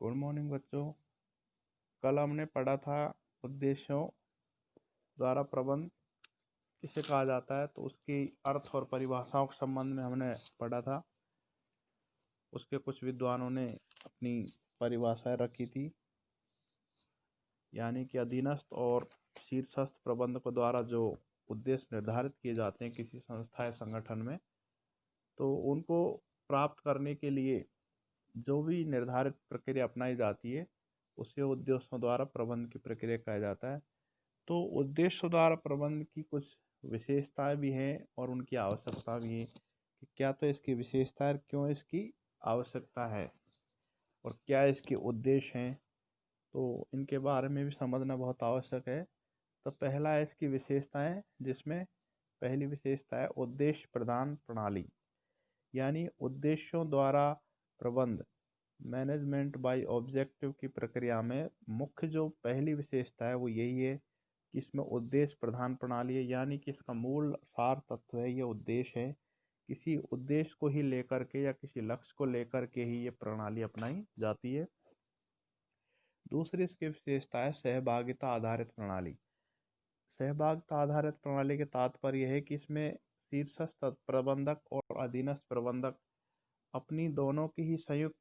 Good morning बच्चों। कल हमने पढ़ा था उद्देश्यों द्वारा प्रबंध किसे कहा जाता है, तो उसकी अर्थ और परिभाषाओं के संबंध में हमने पढ़ा था। उसके कुछ विद्वानों ने अपनी परिभाषाएं रखी थी, यानी कि अधीनस्थ और शीर्षस्थ प्रबंधकों द्वारा जो उद्देश्य निर्धारित किए जाते हैं किसी संस्था या संगठन में, तो उनको प्राप्त करने के लिए जो भी निर्धारित प्रक्रिया अपनाई जाती है उसे उद्देश्यों द्वारा प्रबंध की प्रक्रिया कहा जाता है। तो उद्देश्य द्वारा प्रबंध की कुछ विशेषताएं भी हैं और उनकी आवश्यकता भी है कि क्या तो इसकी विशेषता है, क्यों इसकी आवश्यकता है और क्या इसके उद्देश्य हैं, तो इनके बारे में भी समझना बहुत आवश्यक है। तो पहला है इसकी विशेषताएं, जिसमें पहली विशेषता है उद्देश्य प्रधान प्रणाली, यानी उद्देश्यों द्वारा प्रबंध मैनेजमेंट बाय ऑब्जेक्टिव की प्रक्रिया में मुख्य जो पहली विशेषता है वो यही है कि इसमें उद्देश्य प्रधान प्रणाली है, यानी कि इसका मूल सार तत्व है, ये उद्देश्य है। किसी उद्देश्य को ही लेकर के या किसी लक्ष्य को लेकर के ही ये प्रणाली अपनाई जाती है। दूसरी इसकी विशेषता है सहभागिता आधारित प्रणाली। सहभागिता आधारित प्रणाली के तात्पर्य है कि इसमें शीर्षस्थ प्रबंधक और अधीनस्थ प्रबंधक अपनी दोनों की ही संयुक्त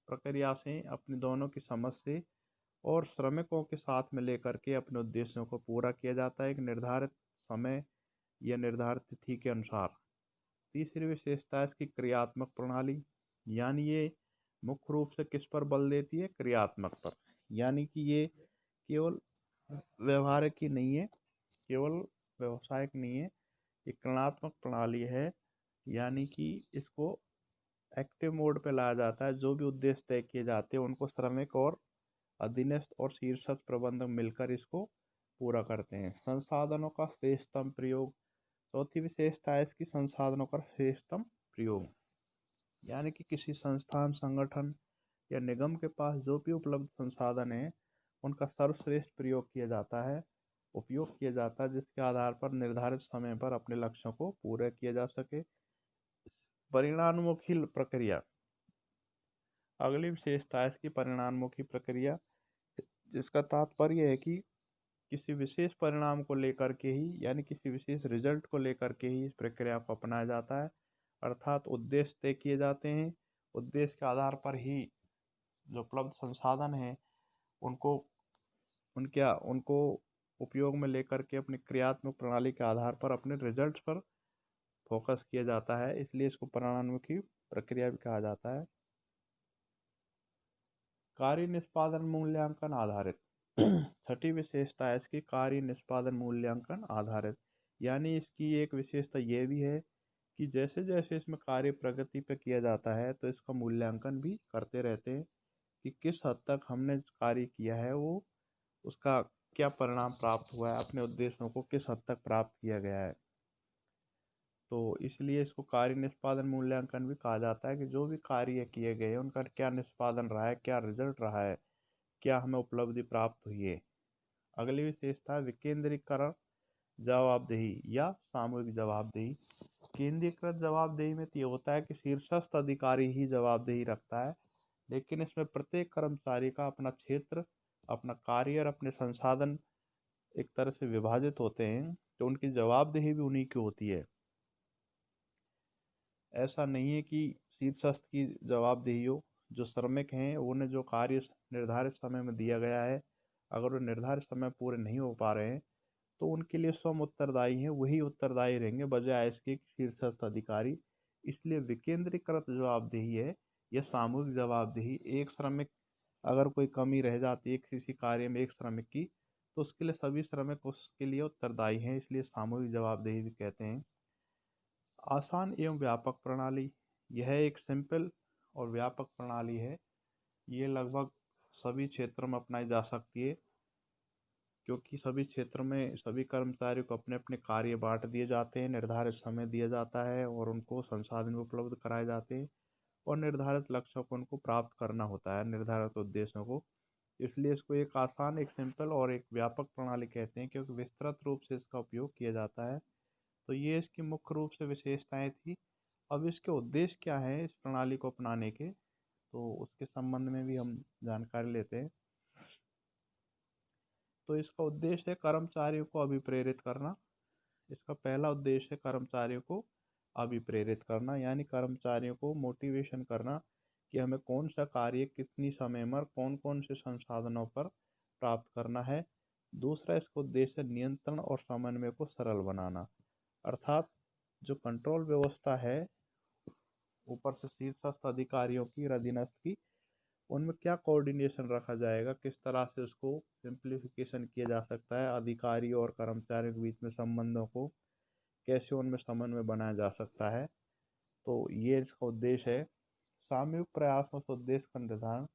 प्रक्रिया से, अपनी दोनों की समझ से और श्रमिकों के साथ में लेकर के अपने उद्देश्यों को पूरा किया जाता है एक निर्धारित समय या निर्धारित तिथि के अनुसार। तीसरी विशेषता है इसकी क्रियात्मक प्रणाली, यानी ये मुख्य रूप से किस पर बल देती है, क्रियात्मक पर, यानी कि ये केवल व्यवहारिक ही नहीं है, केवल व्यवसायिक नहीं है, ये क्रियात्मक प्रणाली है, यानी कि इसको एक्टिव मोड पे लाया जाता है। जो भी उद्देश्य तय किए जाते हैं उनको श्रमिक और अधीनस्थ और शीर्षस्थ प्रबंधक मिलकर इसको पूरा करते हैं। संसाधनों का श्रेष्ठतम प्रयोग, चौथी विशेषता है इसकी संसाधनों का श्रेष्ठतम प्रयोग, यानी कि किसी संस्थान संगठन या निगम के पास जो भी उपलब्ध संसाधन है उनका सर्वश्रेष्ठ प्रयोग किया जाता है, उपयोग किया जाता है, जिसके आधार पर निर्धारित समय पर अपने लक्ष्यों को पूरा किया जा सके। परिणामोन्मुखी प्रक्रिया, अगली विशेषता है इसकी परिणामोन्मुखी प्रक्रिया, जिसका तात्पर्य है कि किसी विशेष परिणाम को लेकर के ही, यानी किसी विशेष रिजल्ट को लेकर के ही इस प्रक्रिया को अपनाया जाता है। अर्थात उद्देश्य तय किए जाते हैं, उद्देश्य के आधार पर ही जो उपलब्ध संसाधन हैं उनको उनको उपयोग में लेकर के अपनी क्रियात्मक प्रणाली के आधार पर अपने रिजल्ट पर फोकस किया जाता है, इसलिए इसको परिणामोन्मुखी प्रक्रिया भी कहा जाता है। कार्य निष्पादन मूल्यांकन आधारित, छठी विशेषता है इसकी कार्य निष्पादन मूल्यांकन आधारित, यानी इसकी एक विशेषता ये भी है कि जैसे जैसे इसमें कार्य प्रगति पे किया जाता है तो इसका मूल्यांकन भी करते रहते हैं कि किस हद तक हमने कार्य किया है, वो उसका क्या परिणाम प्राप्त हुआ है, अपने उद्देश्यों को किस हद तक प्राप्त किया गया है। तो इसलिए इसको कार्य निष्पादन मूल्यांकन भी कहा जाता है कि जो भी कार्य किए गए उनका क्या निष्पादन रहा है, क्या रिजल्ट रहा है, क्या हमें उपलब्धि प्राप्त हुई है। अगली विशेषता है विकेंद्रीकरण जवाबदेही या सामूहिक जवाबदेही। केंद्रीकृत जवाबदेही में तो ये होता है कि शीर्षस्थ अधिकारी ही जवाबदेही रखता है, लेकिन इसमें प्रत्येक कर्मचारी का अपना क्षेत्र, अपना कार्य और अपने संसाधन एक तरह से विभाजित होते हैं, तो उनकी जवाबदेही भी उन्हीं की होती है। ऐसा नहीं है कि शीर्षस्थ की जवाबदेही हो, जो श्रमिक हैं उन्हें जो कार्य निर्धारित समय में दिया गया है, अगर वो निर्धारित समय पूरे नहीं हो पा रहे हैं तो उनके लिए स्वयं उत्तरदायी हैं, वही उत्तरदायी रहेंगे बजाय इसके शीर्षस्थ अधिकारी। इसलिए विकेंद्रीकृत जवाबदेही है यह सामूहिक जवाबदेही। एक श्रमिक अगर कोई कमी रह जाती है किसी कार्य में एक श्रमिक की, तो उसके लिए सभी श्रमिक उसके लिए उत्तरदायी हैं, इसलिए सामूहिक जवाबदेही भी कहते हैं। आसान एवं व्यापक प्रणाली, यह एक सिंपल और व्यापक प्रणाली है, ये लगभग सभी क्षेत्रों में अपनाई जा सकती है, क्योंकि सभी क्षेत्रों में सभी कर्मचारियों को अपने अपने कार्य बांट दिए जाते हैं, निर्धारित समय दिया जाता है और उनको संसाधन उपलब्ध कराए जाते हैं और निर्धारित लक्ष्यों को उनको प्राप्त करना होता है, निर्धारित उद्देश्यों को। इसलिए इसको एक आसान, एक सिंपल और एक व्यापक प्रणाली कहते हैं, क्योंकि विस्तृत रूप से इसका उपयोग किया जाता है। तो ये इसकी मुख्य रूप से विशेषताएं थी। अब इसके उद्देश्य क्या है इस प्रणाली को अपनाने के, तो उसके संबंध में भी हम जानकारी लेते हैं। तो इसका उद्देश्य है कर्मचारियों को अभिप्रेरित करना। इसका पहला उद्देश्य है कर्मचारियों को अभिप्रेरित करना, यानी कर्मचारियों को मोटिवेशन करना कि हमें कौन सा कार्य कितनी समय में कौन कौन से संसाधनों पर प्राप्त करना है। दूसरा इसका उद्देश्य नियंत्रण और समन्वय को सरल बनाना, अर्थात जो कंट्रोल व्यवस्था है ऊपर से शीर्षस्थ अधिकारियों की और अधीनस्थ की, उनमें क्या कोऑर्डिनेशन रखा जाएगा, किस तरह से उसको सिंप्लीफिकेशन किया जा सकता है, अधिकारी और कर्मचारियों के बीच में संबंधों को कैसे उनमें समन्वय बनाया जा सकता है। तो ये इसका उद्देश्य है। सामूहिक प्रयासों से उद्देश्य का निर्धारण,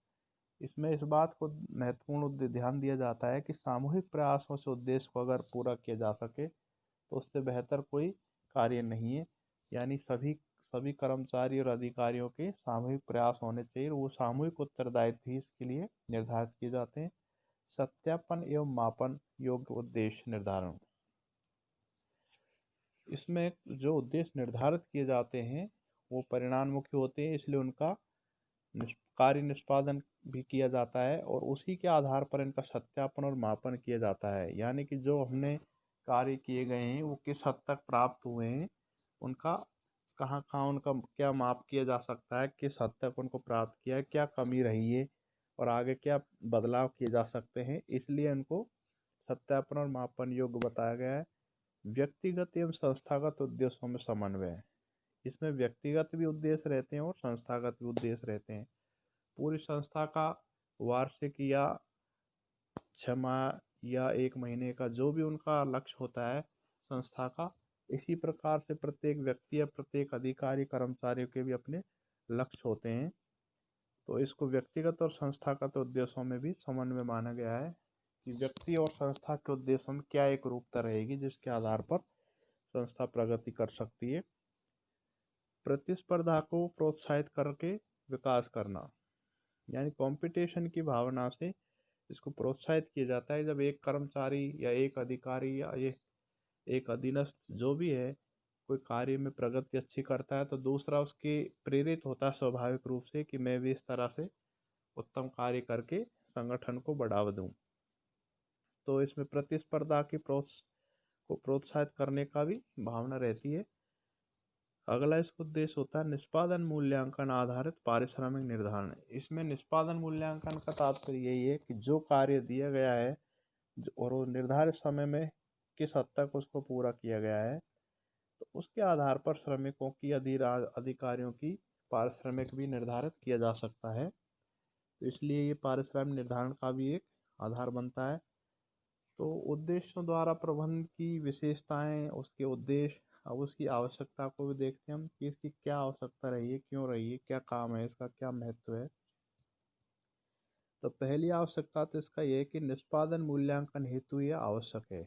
इसमें इस बात को महत्वपूर्ण ध्यान दिया जाता है कि सामूहिक प्रयासों से उद्देश्य को अगर पूरा किया जा सके तो उससे बेहतर कोई कार्य नहीं है। यानी सभी सभी कर्मचारी और अधिकारियों के सामूहिक प्रयास होने चाहिए, वो सामूहिक उत्तरदायित्व ही इसके लिए निर्धारित किए जाते हैं। सत्यापन एवं मापन योग्य उद्देश्य निर्धारण, इसमें जो उद्देश्य निर्धारित किए जाते हैं वो परिणाममुखी होते हैं, इसलिए उनका कार्य निष्पादन भी किया जाता है और उसी के आधार पर इनका सत्यापन और मापन किया जाता है। यानी कि जो हमने कार्य किए गए हैं वो किस हद तक प्राप्त हुए हैं, उनका कहाँ कहाँ उनका क्या माप किया जा सकता है, किस हद तक उनको प्राप्त किया है, क्या कमी रही है और आगे क्या बदलाव किए जा सकते हैं, इसलिए इनको सत्यापन और मापन योग्य बताया गया है। व्यक्तिगत एवं संस्थागत उद्देश्यों में समन्वय, इसमें व्यक्तिगत भी उद्देश्य रहते हैं और संस्थागत भी उद्देश्य रहते हैं। पूरी संस्था का वार्षिक या 6 माह या 1 महीने का जो भी उनका लक्ष्य होता है संस्था का, इसी प्रकार से प्रत्येक व्यक्ति या प्रत्येक अधिकारी कर्मचारियों के भी अपने लक्ष्य होते हैं। तो इसको व्यक्तिगत और संस्थागत उद्देश्यों में भी समन्वय माना गया है कि व्यक्ति और संस्था के उद्देश्यों में क्या एक रूपता रहेगी जिसके आधार पर संस्था प्रगति कर सकती है। प्रतिस्पर्धा को प्रोत्साहित करके विकास करना, यानी कंपटीशन की भावना से इसको प्रोत्साहित किया जाता है। जब एक कर्मचारी या एक अधिकारी या ये एक अधीनस्थ जो भी है कोई कार्य में प्रगति अच्छी करता है तो दूसरा उसके प्रेरित होता है स्वाभाविक रूप से कि मैं भी इस तरह से उत्तम कार्य करके संगठन को बढ़ावा दूं। तो इसमें प्रतिस्पर्धा की को प्रोत्साहित करने का भी भावना रहती है। अगला इसका उद्देश्य होता है निष्पादन मूल्यांकन आधारित पारिश्रमिक निर्धारण। इसमें निष्पादन मूल्यांकन का तात्पर्य यही है कि जो कार्य दिया गया है और वो निर्धारित समय में किस हद तक उसको पूरा किया गया है, तो उसके आधार पर श्रमिकों की अधिकारियों की पारिश्रमिक भी निर्धारित किया जा सकता है। तो इसलिए ये पारिश्रमिक निर्धारण का भी एक आधार बनता है। तो उद्देश्यों द्वारा प्रबंधन की विशेषताएं, उसके उद्देश्य, अब उसकी आवश्यकता को भी देखते हैं हम कि इसकी क्या आवश्यकता रही है, क्यों रही है, क्या काम है इसका, क्या महत्व है। तो पहली आवश्यकता तो इसका यह है कि निष्पादन मूल्यांकन हेतु यह आवश्यक है,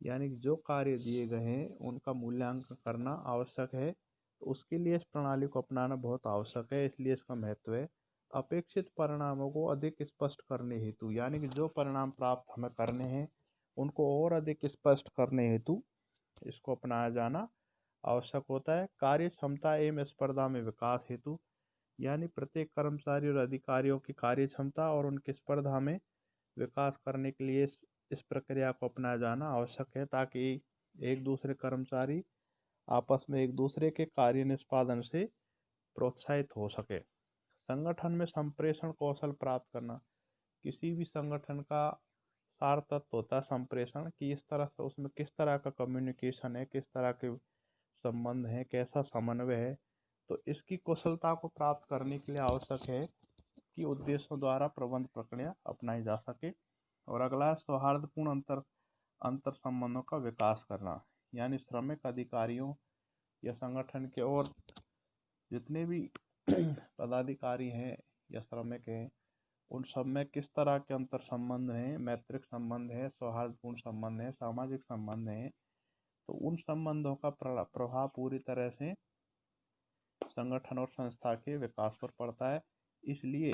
यानी कि जो कार्य दिए गए हैं उनका मूल्यांकन करना आवश्यक है। तो उसके लिए इस प्रणाली को अपनाना बहुत आवश्यक है, इसलिए इसका महत्व है। अपेक्षित परिणामों को अधिक स्पष्ट करने हेतु, यानी कि जो परिणाम प्राप्त हमें करने हैं उनको और अधिक स्पष्ट करने हेतु इसको अपनाया जाना आवश्यक होता है। कार्य क्षमता एवं स्पर्धा में विकास हेतु, यानी प्रत्येक कर्मचारी और अधिकारियों की कार्य क्षमता और उनकी स्पर्धा में विकास करने के लिए इस प्रक्रिया को अपनाया जाना आवश्यक है ताकि एक दूसरे कर्मचारी आपस में एक दूसरे के कार्य निष्पादन से प्रोत्साहित हो सके। संगठन में संप्रेषण कौशल प्राप्त करना, किसी भी संगठन का सार तत्व होता है संप्रेषण, कि इस तरह से उसमें किस तरह का कम्युनिकेशन है, किस तरह के संबंध है, कैसा समन्वय है। तो इसकी कुशलता को प्राप्त करने के लिए आवश्यक है कि उद्देश्यों द्वारा प्रबंध प्रक्रिया अपनाई जा सके। और अगला सौहार्दपूर्ण अंतर संबंधों का विकास करना, यानी श्रमिक अधिकारियों या संगठन के और जितने भी पदाधिकारी हैं या श्रमिक हैं उन सब में किस तरह के अंतर संबंध हैं, मैत्रिक संबंध है, सौहार्दपूर्ण संबंध है, सामाजिक संबंध है। तो उन संबंधों का प्रभाव पूरी तरह से संगठन और संस्था के विकास पर पड़ता है। इसलिए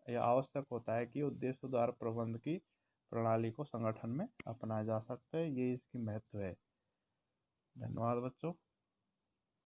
यह आवश्यक होता है कि उद्देश्य द्वारा प्रबंध की प्रणाली को संगठन में अपनाया जा सकता है। ये इसकी महत्व है। धन्यवाद बच्चों।